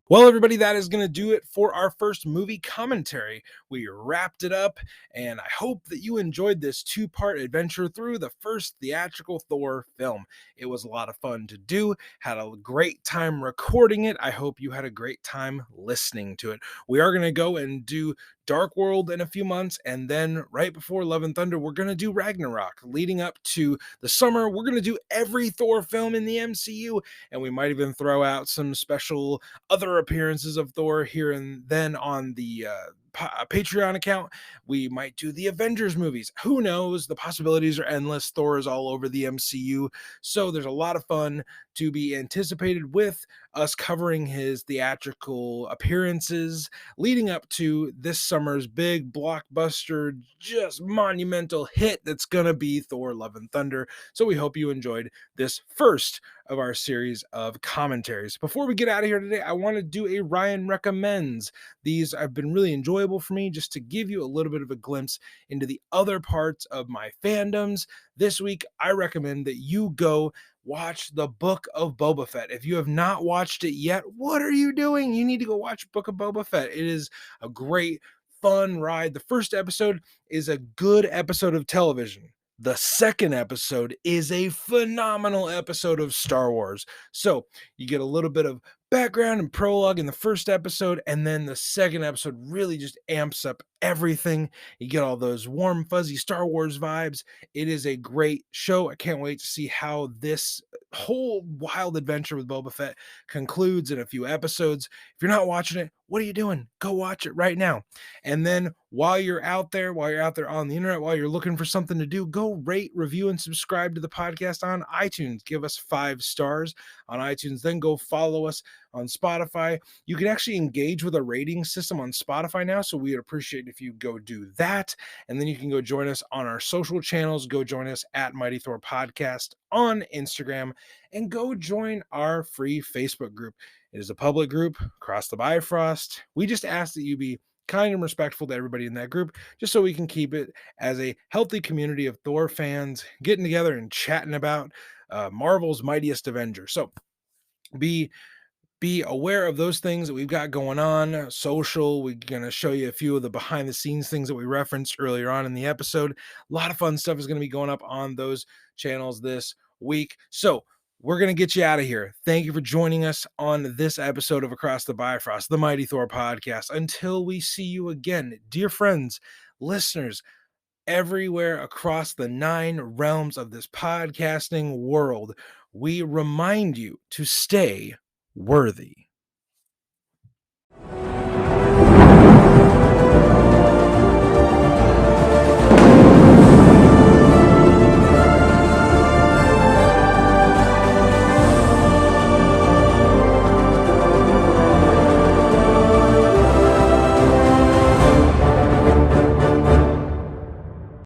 Well, everybody, that is going to do it for our first movie commentary. We wrapped it up, and I hope that you enjoyed this 2-part adventure through the first theatrical Thor film. It was a lot of fun to do, had a great time recording it. I hope you had a great time listening to it. We are going to go and do Dark World in a few months, and then right before Love and Thunder, we're going to do Ragnarok. Leading up to the summer, we're going to do every Thor film in the MCU, and we might even throw out some special other appearances of Thor here and then on the Patreon account. We might do the Avengers movies. Who knows? The possibilities are endless. Thor is all over the MCU. So there's a lot of fun to be anticipated with us covering his theatrical appearances leading up to this summer's big blockbuster, just monumental hit that's going to be Thor Love and Thunder. So we hope you enjoyed this first of our series of commentaries. Before we get out of here today, I want to do a Ryan Recommends. These have been really enjoyable for me, just to give you a little bit of a glimpse into the other parts of my fandoms. This week, I recommend that you go watch the Book of Boba Fett. If you have not watched it yet, what are you doing? You need to go watch Book of Boba Fett. It is a great, fun ride. The first episode is a good episode of television. The second episode is a phenomenal episode of Star Wars. So you get a little bit of background and prologue in the first episode, and then the second episode really just amps up everything. You get all those warm, fuzzy Star Wars vibes. It is a great show. I can't wait to see how this whole wild adventure with Boba Fett concludes in a few episodes. If you're not watching it, what are you doing? Go watch it right now. And then while you're out there on the internet, while you're looking for something to do, go rate, review, and subscribe to the podcast on iTunes. Give us 5 stars on iTunes. Then go follow us on Spotify. You can actually engage with a rating system on Spotify now, so we'd appreciate if you go do that. And then you can go join us on our social channels. Go join us at Mighty Thor Podcast on Instagram, and go join our free Facebook group. It is a public group across the Bifrost. We just ask that you be kind and respectful to everybody in that group, just so we can keep it as a healthy community of Thor fans getting together and chatting about Marvel's mightiest Avenger. So be aware of those things that we've got going on. Social, we're going to show you a few of the behind the scenes things that we referenced earlier on in the episode. A lot of fun stuff is going to be going up on those channels this week. So we're going to get you out of here. Thank you for joining us on this episode of Across the Bifrost, the Mighty Thor podcast. Until we see you again, dear friends, listeners, everywhere across the 9 realms of this podcasting world, we remind you to stay worthy.